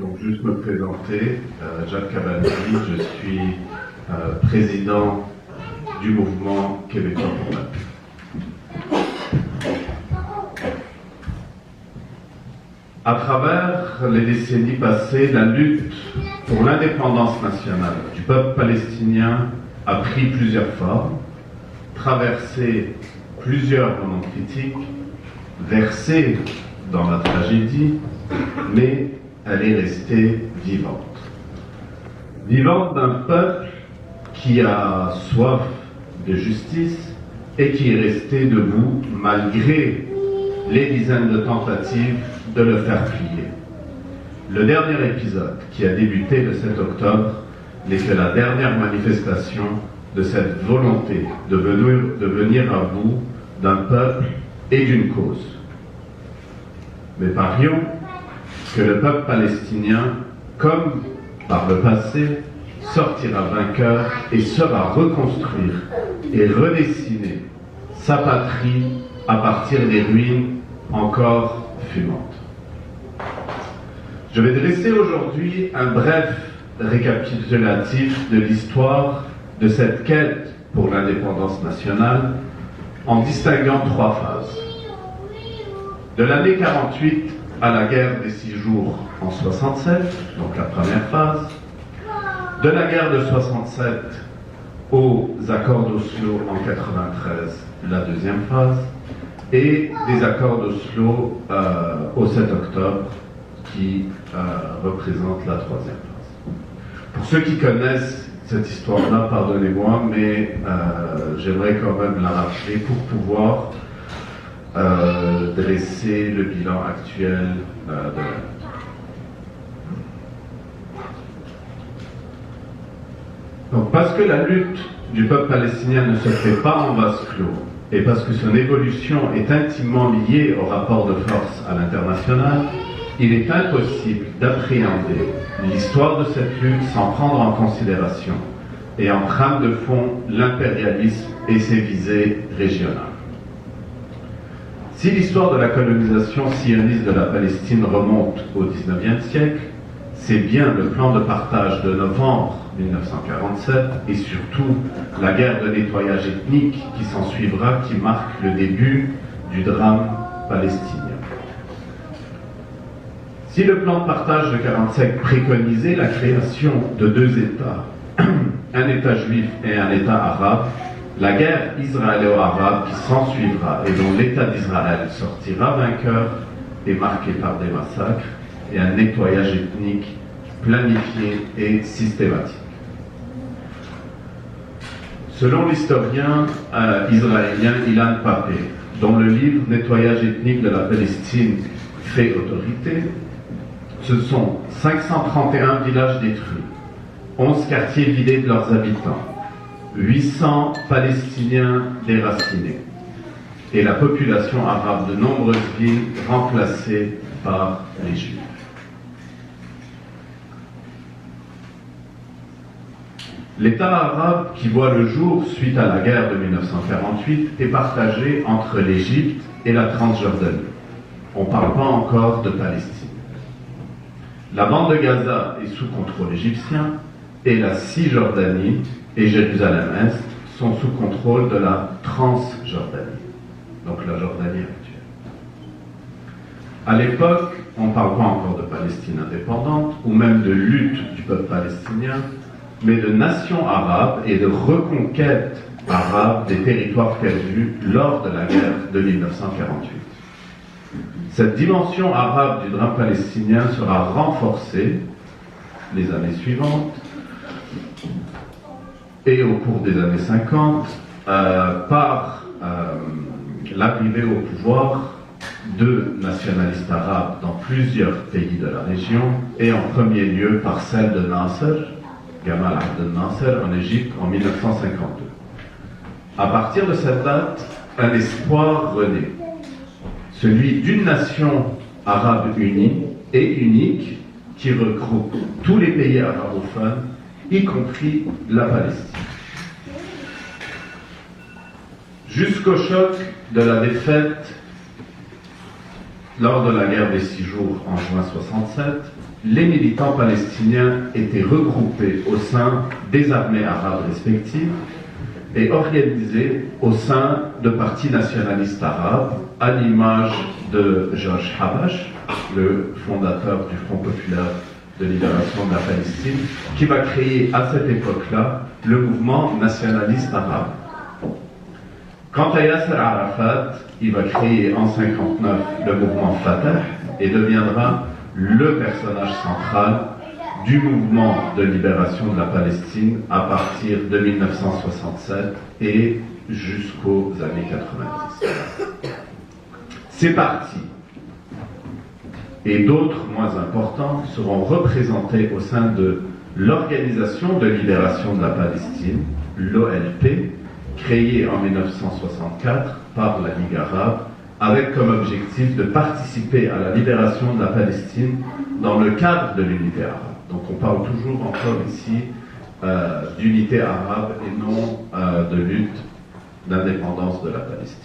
Donc juste me présenter, Jacques Cavalli, je suis président du mouvement québécois pour la paix. À travers les décennies passées, la lutte pour l'indépendance nationale du peuple palestinien a pris plusieurs formes, traversé plusieurs moments critiques, versé dans la tragédie, mais elle est restée vivante. Vivante d'un peuple qui a soif de justice et qui est resté debout malgré les dizaines de tentatives de le faire plier. Le dernier épisode qui a débuté le 7 octobre n'est que la dernière manifestation de cette volonté de venir à bout d'un peuple et d'une cause. Mais parions que le peuple palestinien, comme par le passé, sortira vainqueur et saura reconstruire et redessiner sa patrie à partir des ruines encore fumantes. Je vais dresser aujourd'hui un bref récapitulatif de l'histoire de cette quête pour l'indépendance nationale en distinguant trois phases. De l'année 48 à la guerre des 6 jours en 67, donc la première phase, de la guerre de 67 aux accords d'Oslo en 93, la deuxième phase, et des accords d'Oslo au 7 octobre qui représentent la troisième phase. Pour ceux qui connaissent cette histoire-là, pardonnez-moi, mais j'aimerais quand même la rappeler pour pouvoir dresser le bilan actuel de la lutte. Donc, parce que la lutte du peuple palestinien ne se fait pas en vase clos, et parce que son évolution est intimement liée au rapport de force à l'international, il est impossible d'appréhender l'histoire de cette lutte sans prendre en considération et en trame de fond l'impérialisme et ses visées régionales. Si l'histoire de la colonisation sioniste de la Palestine remonte au XIXe siècle, c'est bien le plan de partage de novembre 1947 et surtout la guerre de nettoyage ethnique qui s'ensuivra qui marque le début du drame palestinien. Si le plan de partage de 1947 préconisait la création de deux États, un État juif et un État arabe, la guerre israélo-arabe qui s'ensuivra et dont l'État d'Israël sortira vainqueur est marquée par des massacres et un nettoyage ethnique planifié et systématique. Selon l'historien israélien Ilan Pappé, dont le livre « Nettoyage ethnique de la Palestine fait autorité », ce sont 531 villages détruits, 11 quartiers vidés de leurs habitants, 800 Palestiniens déracinés et la population arabe de nombreuses villes remplacées par les Juifs. L'État arabe qui voit le jour suite à la guerre de 1948 est partagé entre l'Égypte et la Transjordanie. On ne parle pas encore de Palestine. La bande de Gaza est sous contrôle égyptien et la Cisjordanie et Jérusalem-Est sont sous contrôle de la Transjordanie, donc la Jordanie actuelle. À l'époque, on ne parle pas encore de Palestine indépendante ou même de lutte du peuple palestinien, mais de nation arabe et de reconquête arabe des territoires perdus lors de la guerre de 1948. Cette dimension arabe du drame palestinien sera renforcée les années suivantes et au cours des années 50 par l'arrivée au pouvoir de nationalistes arabes dans plusieurs pays de la région et en premier lieu par celle de Nasser, Gamal Abdel Nasser en Égypte en 1952. À partir de cette date, un espoir renaît, celui d'une nation arabe unie et unique qui regroupe tous les pays arabophones, y compris la Palestine. Jusqu'au choc de la défaite lors de la guerre des 6 jours en juin 67, les militants palestiniens étaient regroupés au sein des armées arabes respectives et organisés au sein de partis nationalistes arabes, à l'image de George Habash, le fondateur du Front populaire de libération de la Palestine, qui va créer à cette époque-là le mouvement nationaliste arabe. Quant à Yasser Arafat, il va créer en 1959 le mouvement Fatah et deviendra le personnage central du mouvement de libération de la Palestine à partir de 1967 et jusqu'aux années 90. Ces partis et d'autres moins importants seront représentés au sein de l'Organisation de libération de la Palestine, l'OLP, créée en 1964 par la Ligue arabe, avec comme objectif de participer à la libération de la Palestine dans le cadre de l'unité arabe. Donc on parle toujours encore ici d'unité arabe et non de lutte d'indépendance de la Palestine.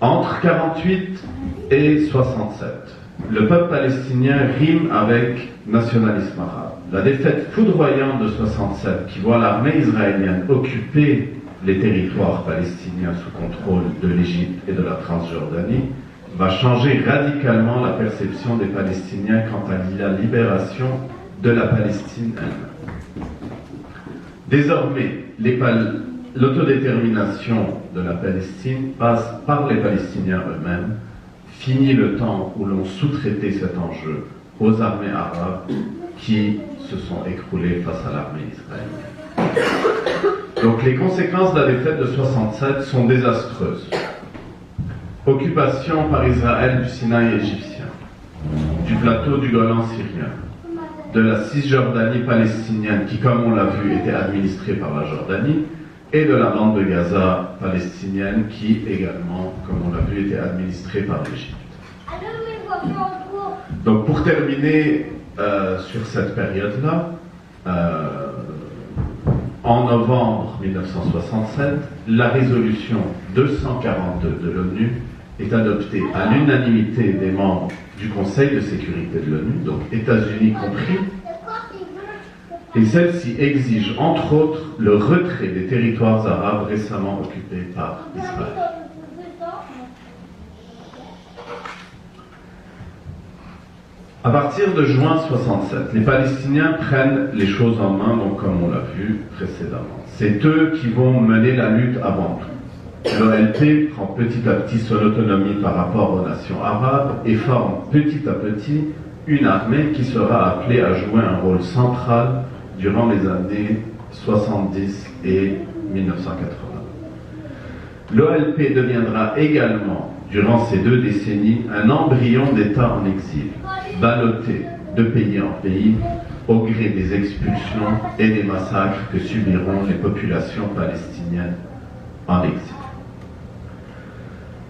Entre 48 et 67, le peuple palestinien rime avec nationalisme arabe. La défaite foudroyante de 67, qui voit l'armée israélienne occuper les territoires palestiniens sous contrôle de l'Égypte et de la Transjordanie, va changer radicalement la perception des Palestiniens quant à la libération de la Palestine elle-même. Désormais, l'autodétermination de la Palestine passe par les Palestiniens eux-mêmes. Fini le temps où l'on sous-traitait cet enjeu aux armées arabes qui se sont écroulées face à l'armée israélienne. Donc les conséquences de la défaite de 67 sont désastreuses. Occupation par Israël du Sinaï égyptien, du plateau du Golan syrien, de la Cisjordanie palestinienne qui, comme on l'a vu, était administrée par la Jordanie, et de la bande de Gaza palestinienne qui également, comme on l'a vu, était administrée par l'Égypte. Donc pour terminer sur cette période-là, en novembre 1967, la résolution 242 de l'ONU est adoptée à l'unanimité des membres du Conseil de sécurité de l'ONU, donc États-Unis compris, et celle-ci exige entre autres le retrait des territoires arabes récemment occupés par Israël. À partir de juin 67, les Palestiniens prennent les choses en main, donc comme on l'a vu précédemment. C'est eux qui vont mener la lutte avant tout. L'OLP prend petit à petit son autonomie par rapport aux nations arabes et forme petit à petit une armée qui sera appelée à jouer un rôle central durant les années 70 et 1980. L'OLP deviendra également, durant ces 2 décennies, un embryon d'État en exil, ballotté de pays en pays, au gré des expulsions et des massacres que subiront les populations palestiniennes en exil.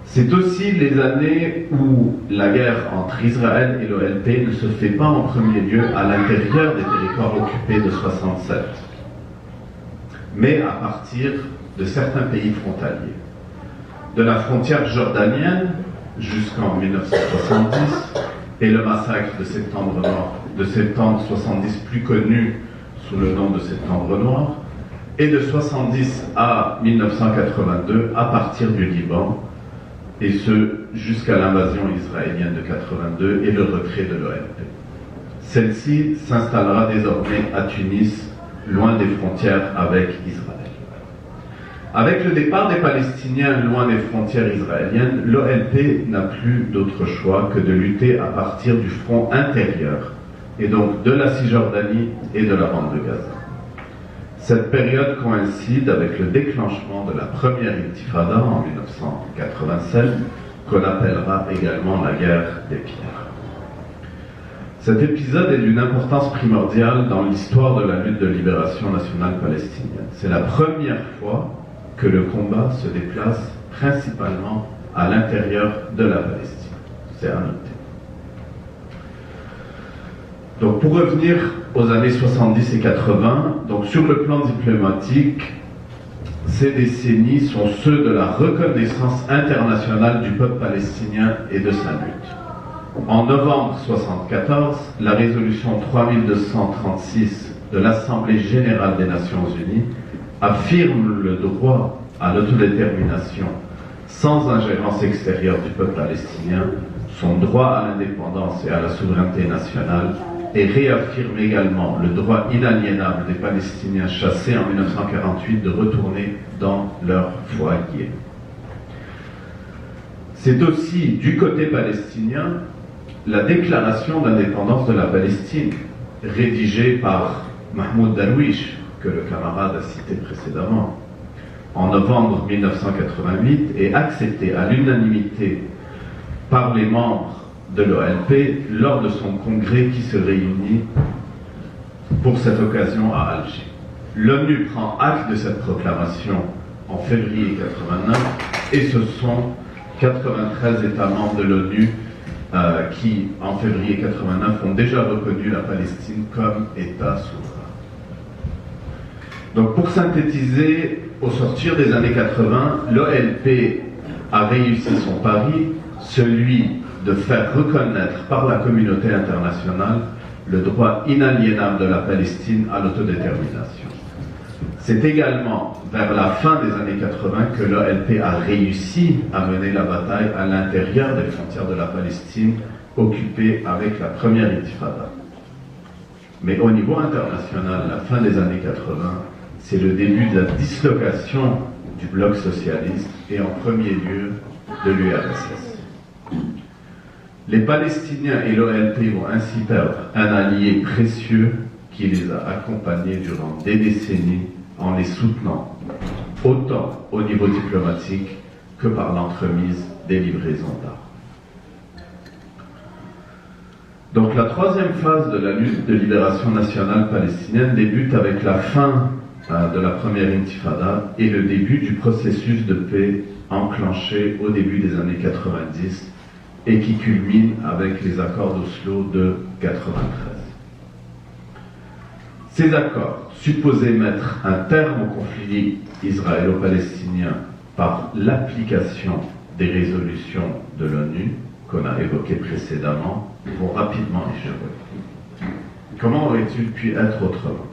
C'est aussi les années où la guerre entre Israël et l'OLP ne se fait pas en premier lieu à l'intérieur des territoires occupés de 67, mais à partir de certains pays frontaliers. De la frontière jordanienne jusqu'en 1970 et le massacre de septembre 70 plus connu sous le nom de septembre noir, et de 70 à 1982 à partir du Liban, et ce jusqu'à l'invasion israélienne de 82 et le retrait de l'OLP. Celle-ci s'installera désormais à Tunis, loin des frontières avec Israël. Avec le départ des Palestiniens loin des frontières israéliennes, l'OLP n'a plus d'autre choix que de lutter à partir du front intérieur, et donc de la Cisjordanie et de la bande de Gaza. Cette période coïncide avec le déclenchement de la première intifada en 1987, qu'on appellera également la guerre des pierres. Cet épisode est d'une importance primordiale dans l'histoire de la lutte de libération nationale palestinienne. C'est la première fois que le combat se déplace principalement à l'intérieur de la Palestine. C'est à noter. Donc pour revenir aux années 70 et 80, donc sur le plan diplomatique, ces décennies sont ceux de la reconnaissance internationale du peuple palestinien et de sa lutte. En novembre 1974, la résolution 3236 de l'Assemblée générale des Nations unies affirme le droit à l'autodétermination sans ingérence extérieure du peuple palestinien, son droit à l'indépendance et à la souveraineté nationale, et réaffirme également le droit inaliénable des Palestiniens chassés en 1948 de retourner dans leur foyer. C'est aussi, du côté palestinien, la déclaration d'indépendance de la Palestine, rédigée par Mahmoud Darwish, que le camarade a cité précédemment, en novembre 1988, et acceptée à l'unanimité par les membres de l'OLP lors de son congrès qui se réunit pour cette occasion à Alger. L'ONU prend acte de cette proclamation en février 1989 et ce sont 93 États membres de l'ONU qui, en février 1989, ont déjà reconnu la Palestine comme État souverain. Donc pour synthétiser, au sortir des années 80, l'OLP a réussi son pari, celui de faire reconnaître par la communauté internationale le droit inaliénable de la Palestine à l'autodétermination. C'est également vers la fin des années 80 que l'OLP a réussi à mener la bataille à l'intérieur des frontières de la Palestine occupée avec la première intifada. Mais au niveau international, la fin des années 80, c'est le début de la dislocation du bloc socialiste et en premier lieu de l'URSS. Les Palestiniens et l'OLP vont ainsi perdre un allié précieux qui les a accompagnés durant des décennies en les soutenant, autant au niveau diplomatique que par l'entremise des livraisons d'armes. Donc la troisième phase de la lutte de libération nationale palestinienne débute avec la fin de la première intifada et le début du processus de paix enclenché au début des années 90 et qui culmine avec les accords d'Oslo de 93. Ces accords, supposés mettre un terme au conflit israélo-palestinien par l'application des résolutions de l'ONU qu'on a évoquées précédemment, vont rapidement échouer. Comment aurait-il pu être autrement ?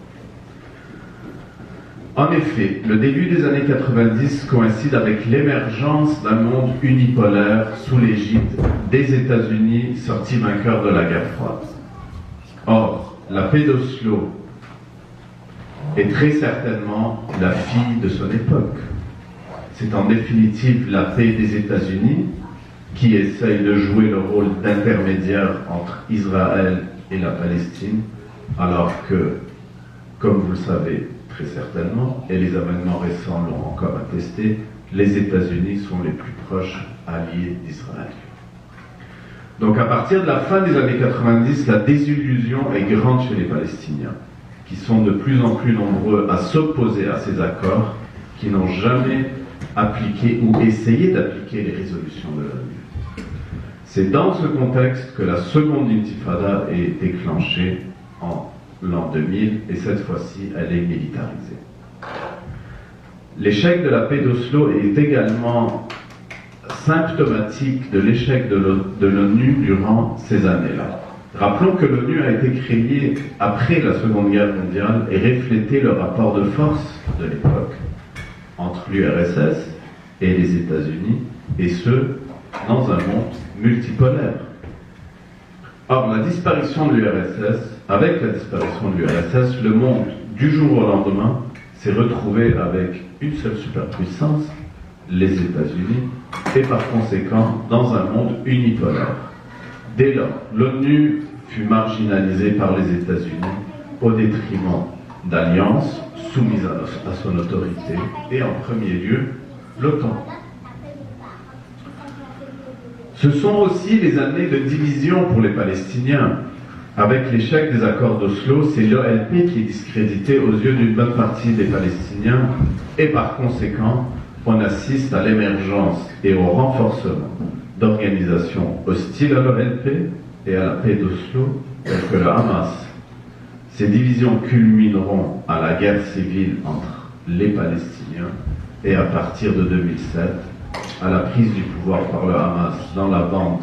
En effet, le début des années 90 coïncide avec l'émergence d'un monde unipolaire sous l'égide des États-Unis sortis vainqueurs de la guerre froide. Or, la paix d'Oslo est très certainement la fille de son époque. C'est en définitive la paix des États-Unis qui essaye de jouer le rôle d'intermédiaire entre Israël et la Palestine, alors que, comme vous le savez très certainement, et les événements récents l'ont encore attesté, les États-Unis sont les plus proches alliés d'Israël. Donc à partir de la fin des années 90, la désillusion est grande chez les Palestiniens, qui sont de plus en plus nombreux à s'opposer à ces accords, qui n'ont jamais appliqué ou essayé d'appliquer les résolutions de l'ONU. C'est dans ce contexte que la seconde intifada est déclenchée en l'an 2000 et cette fois-ci elle est militarisée. L'échec de la paix d'Oslo est également symptomatique de l'échec de l'ONU durant ces années-là. Rappelons que l'ONU a été créée après la Seconde Guerre mondiale et reflétait le rapport de force de l'époque entre l'URSS et les États-Unis, et ce, dans un monde multipolaire. Or, avec la disparition de l'URSS, le monde, du jour au lendemain, s'est retrouvé avec une seule superpuissance, les États-Unis, et par conséquent dans un monde unipolaire. Dès lors, l'ONU fut marginalisée par les États-Unis au détriment d'alliances soumises à son autorité, et en premier lieu, l'OTAN. Ce sont aussi les années de division pour les Palestiniens. Avec l'échec des accords d'Oslo, c'est l'OLP qui est discrédité aux yeux d'une bonne partie des Palestiniens, et par conséquent, on assiste à l'émergence et au renforcement d'organisations hostiles à l'OLP et à la paix d'Oslo, telles que le Hamas. Ces divisions culmineront à la guerre civile entre les Palestiniens et à partir de 2007, à la prise du pouvoir par le Hamas dans la bande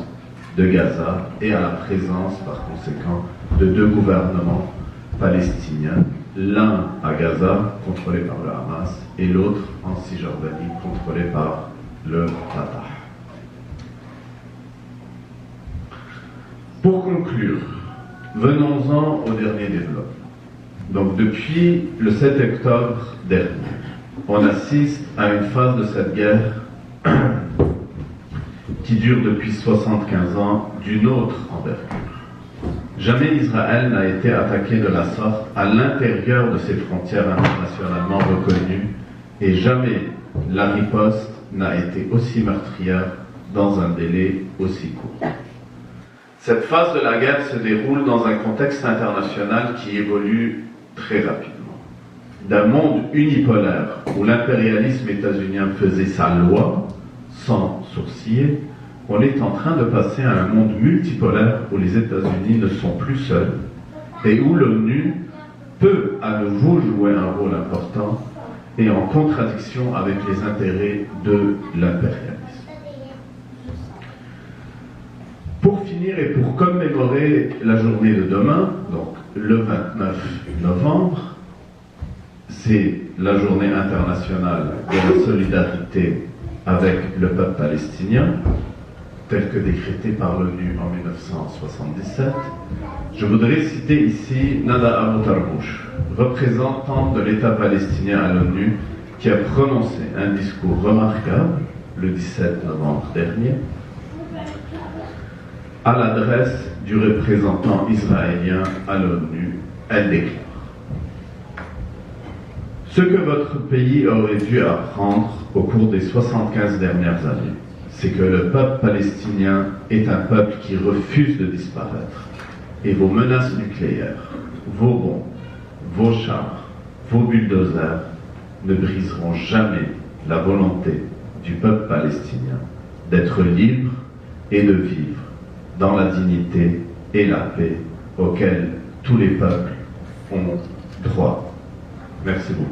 de Gaza et à la présence, par conséquent, de deux gouvernements palestiniens, l'un à Gaza, contrôlé par le Hamas, et l'autre en Cisjordanie, contrôlé par le Fatah. Pour conclure, venons-en au dernier développement. Donc depuis le 7 octobre dernier, on assiste à une phase de cette guerre qui dure depuis 75 ans d'une autre envergure. Jamais Israël n'a été attaqué de la sorte à l'intérieur de ses frontières internationalement reconnues et jamais la riposte n'a été aussi meurtrière dans un délai aussi court. Cette phase de la guerre se déroule dans un contexte international qui évolue très rapidement. D'un monde unipolaire où l'impérialisme états-unien faisait sa loi sans sourciller, on est en train de passer à un monde multipolaire où les États-Unis ne sont plus seuls et où l'ONU peut à nouveau jouer un rôle important et en contradiction avec les intérêts de l'impérialisme. Pour finir et pour commémorer la journée de demain, donc le 29 novembre, c'est la journée internationale de la solidarité avec le peuple palestinien, telle que décrétée par l'ONU en 1977. Je voudrais citer ici Nada Abu Tarbouch, représentante de l'État palestinien à l'ONU, qui a prononcé un discours remarquable le 17 novembre dernier à l'adresse du représentant israélien à l'ONU. Elle déclare: ce que votre pays aurait dû apprendre au cours des 75 dernières années, c'est que le peuple palestinien est un peuple qui refuse de disparaître. Et vos menaces nucléaires, vos bombes, vos chars, vos bulldozers ne briseront jamais la volonté du peuple palestinien d'être libre et de vivre dans la dignité et la paix auxquelles tous les peuples ont droit. Merci beaucoup.